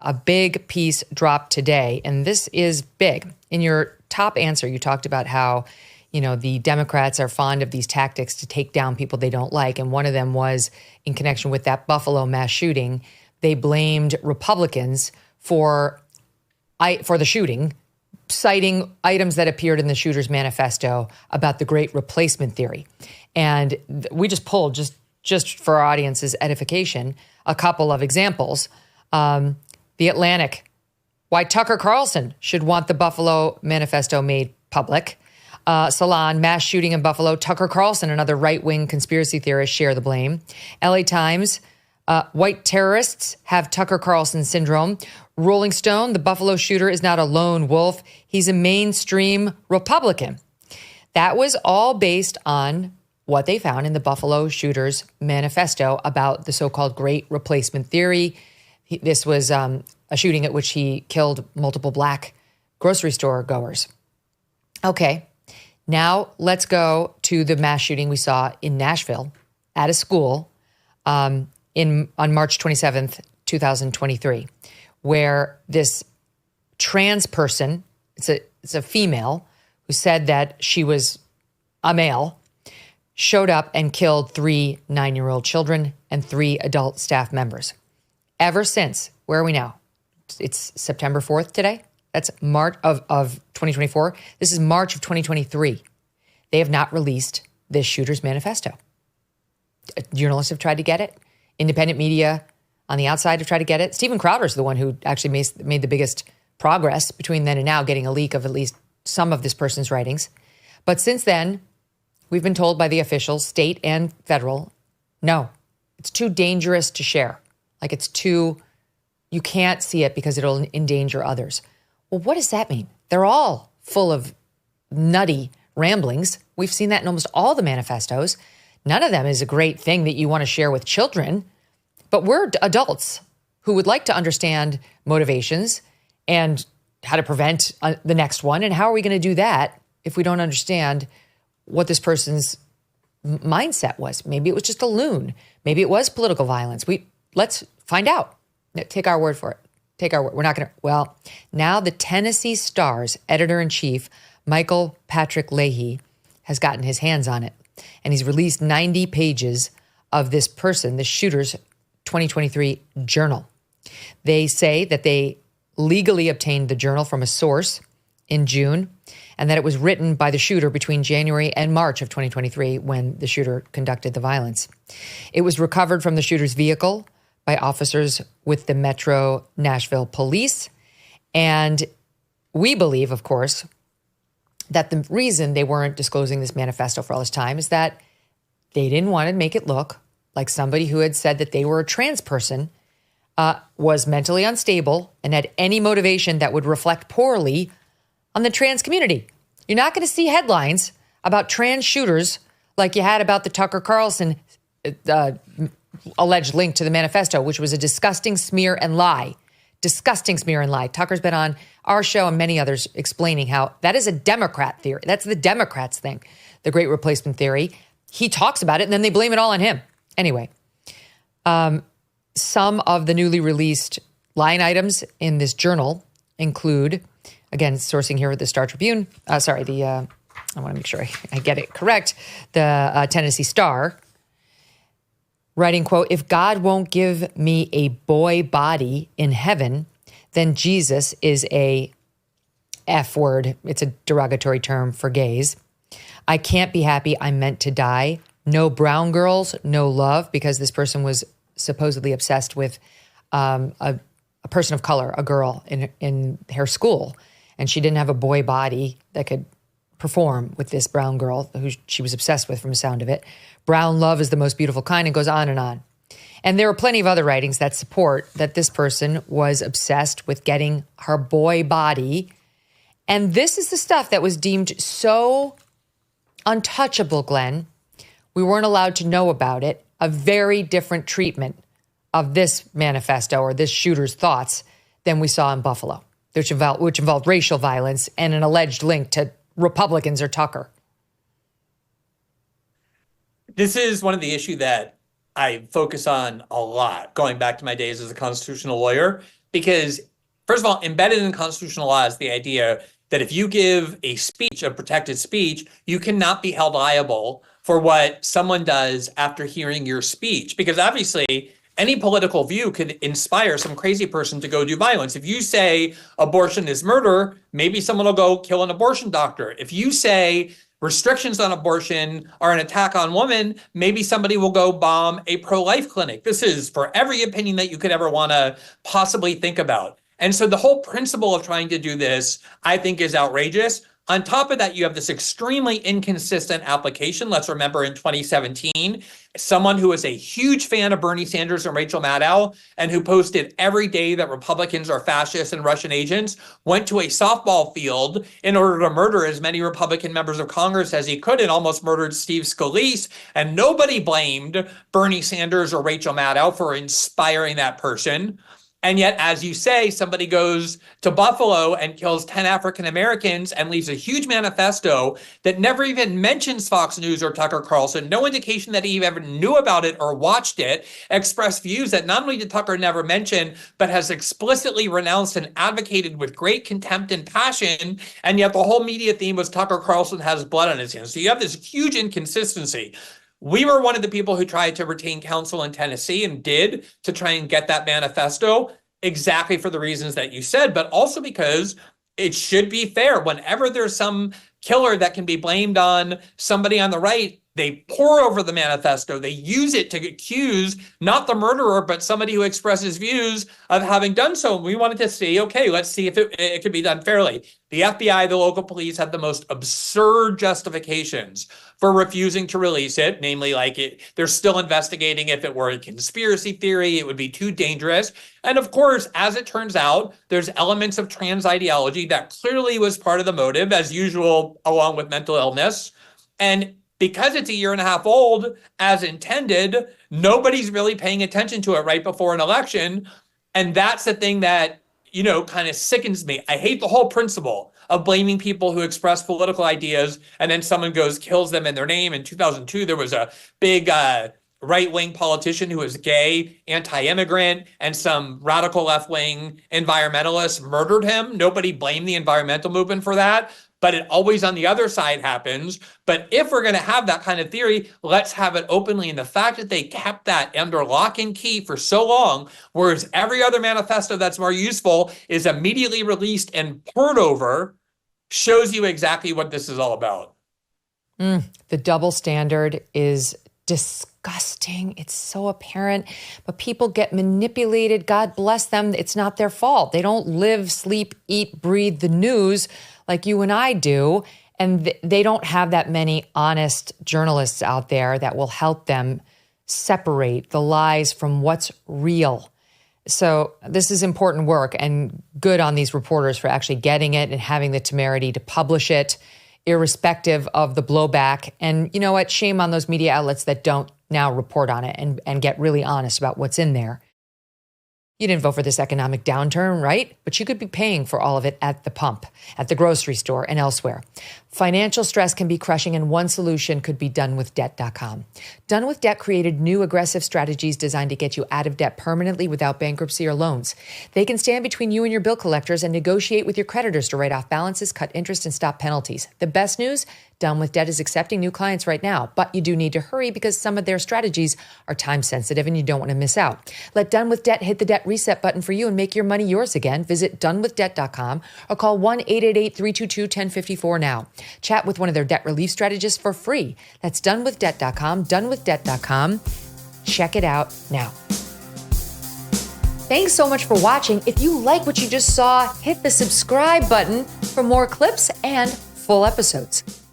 A big piece dropped today, and this is big. In your top answer, you talked about how, the Democrats are fond of these tactics to take down people they don't like. And one of them was in connection with that Buffalo mass shooting. They blamed Republicans for the shooting, citing items that appeared in the shooter's manifesto about the great replacement theory. And we just pulled, just for our audience's edification, a couple of examples. The Atlantic, why Tucker Carlson should want the Buffalo Manifesto made public. Salon, mass shooting in Buffalo, Tucker Carlson, another right-wing conspiracy theorist, share the blame. LA Times, white terrorists have Tucker Carlson syndrome. Rolling Stone, the Buffalo shooter is not a lone wolf. He's a mainstream Republican. That was all based on what they found in the Buffalo shooter's manifesto about the so-called great replacement theory. This was a shooting at which he killed multiple black grocery store goers. Okay, now let's go to the mass shooting we saw in Nashville at a school on March 27th, 2023, where this trans person, it's a female who said that she was a male, showed up and killed 3 9-year-old children and 3 adult staff members. Ever since, where are we now? It's September 4th today. That's March of 2024. This is March of 2023. They have not released this shooter's manifesto. Journalists have tried to get it. Independent media on the outside have tried to get it. Steven Crowder's the one who actually made the biggest progress between then and now, getting a leak of at least some of this person's writings. But since then, we've been told by the officials, state and federal, no, it's too dangerous to share. Like you can't see it because it'll endanger others. Well, what does that mean? They're all full of nutty ramblings. We've seen that in almost all the manifestos. None of them is a great thing that you want to share with children. But we're adults who would like to understand motivations and how to prevent the next one. And how are we going to do that if we don't understand what this person's mindset was? Maybe it was just a loon. Maybe it was political violence. Let's find out. Take our word for it. Take our word. We're not going to. Well, now the Tennessee Star's editor-in-chief, Michael Patrick Leahy, has gotten his hands on it. And he's released 90 pages of this person, the shooter's 2023 journal. They say that they legally obtained the journal from a source in June, and that it was written by the shooter between January and March of 2023 when the shooter conducted the violence. It was recovered from the shooter's vehicle by officers with the Metro Nashville Police. And we believe, of course, that the reason they weren't disclosing this manifesto for all this time is that they didn't want to make it look like somebody who had said that they were a trans person was mentally unstable and had any motivation that would reflect poorly on the trans community. You're not going to see headlines about trans shooters like you had about the Tucker Carlson alleged link to the manifesto, which was a disgusting smear and lie. Disgusting smear and lie. Tucker's been on our show and many others explaining how that is a Democrat theory. That's the Democrats' thing, the great replacement theory. He talks about it and then they blame it all on him. Anyway, some of the newly released line items in this journal include, again, sourcing here with the Star Tribune, I want to make sure I get it correct, the Tennessee Star, writing, quote, "If God won't give me a boy body in heaven, then Jesus is a F word. It's a derogatory term for gays. I can't be happy. I'm meant to die. No brown girls, no love," because this person was supposedly obsessed with a person of color, a girl in her school. And she didn't have a boy body that could perform with this brown girl who she was obsessed with from the sound of it. Brown love is the most beautiful kind, and goes on and on. And there are plenty of other writings that support that this person was obsessed with getting her boy body. And this is the stuff that was deemed so untouchable, Glenn. We weren't allowed to know about it. A very different treatment of this manifesto or this shooter's thoughts than we saw in Buffalo, which involved racial violence and an alleged link to Republicans or Tucker. This is one of the issues that I focus on a lot, going back to my days as a constitutional lawyer. because, first of all, embedded in constitutional law is the idea that if you give a speech, a protected speech, you cannot be held liable for what someone does after hearing your speech. Because obviously, any political view could inspire some crazy person to go do violence. If you say abortion is murder, maybe someone will go kill an abortion doctor. If you say restrictions on abortion are an attack on women, maybe somebody will go bomb a pro-life clinic. This is for every opinion that you could ever want to possibly think about. And so the whole principle of trying to do this, I think, is outrageous. On top of that, you have this extremely inconsistent application. Let's remember in 2017, someone who was a huge fan of Bernie Sanders and Rachel Maddow and who posted every day that Republicans are fascists and Russian agents went to a softball field in order to murder as many Republican members of Congress as he could and almost murdered Steve Scalise. And nobody blamed Bernie Sanders or Rachel Maddow for inspiring that person. And yet, as you say, somebody goes to Buffalo and kills 10 African Americans and leaves a huge manifesto that never even mentions Fox News or Tucker Carlson, no indication that he ever knew about it or watched it, expressed views that not only did Tucker never mention, but has explicitly renounced and advocated with great contempt and passion. And yet the whole media theme was Tucker Carlson has blood on his hands. So you have this huge inconsistency. We were one of the people who tried to retain counsel in Tennessee and did to try and get that manifesto exactly for the reasons that you said, but also because it should be fair. Whenever there's some killer that can be blamed on somebody on the right, they pour over the manifesto. They use it to accuse not the murderer, but somebody who expresses views of having done so. And we wanted to see, okay, let's see if it could be done fairly. The FBI, the local police had the most absurd justifications for refusing to release it, namely they're still investigating if it were a conspiracy theory, it would be too dangerous. And of course, as it turns out, there's elements of trans ideology that clearly was part of the motive, as usual, along with mental illness. And because it's a year and a half old, as intended, nobody's really paying attention to it right before an election. And that's the thing that, kind of sickens me. I hate the whole principle of blaming people who express political ideas and then someone kills them in their name. In 2002, there was a big right-wing politician who was gay, anti-immigrant, and some radical left-wing environmentalists murdered him. Nobody blamed the environmental movement for that. But it always on the other side happens. But if we're going to have that kind of theory, let's have it openly. And the fact that they kept that under lock and key for so long, whereas every other manifesto that's more useful is immediately released and poured over, shows you exactly what this is all about. The double standard is disgusting. It's so apparent, but people get manipulated. God bless them. It's not their fault. They don't live, sleep, eat, breathe the news like you and I do. And they don't have that many honest journalists out there that will help them separate the lies from what's real. So this is important work, and good on these reporters for actually getting it and having the temerity to publish it, irrespective of the blowback. And you know what? Shame on those media outlets that don't now report on it and get really honest about what's in there. You didn't vote for this economic downturn, right? But you could be paying for all of it at the pump, at the grocery store, and elsewhere. Financial stress can be crushing, and one solution could be donewithdebt.com. Done With Debt created new aggressive strategies designed to get you out of debt permanently without bankruptcy or loans. They can stand between you and your bill collectors and negotiate with your creditors to write off balances, cut interest, and stop penalties. The best news? Done With Debt is accepting new clients right now, but you do need to hurry because some of their strategies are time sensitive and you don't want to miss out. Let Done With Debt hit the debt reset button for you and make your money yours again. Visit donewithdebt.com or call 1-888-322-1054 now. Chat with one of their debt relief strategists for free. That's donewithdebt.com, donewithdebt.com. Check it out now. Thanks so much for watching. If you like what you just saw, hit the subscribe button for more clips and full episodes.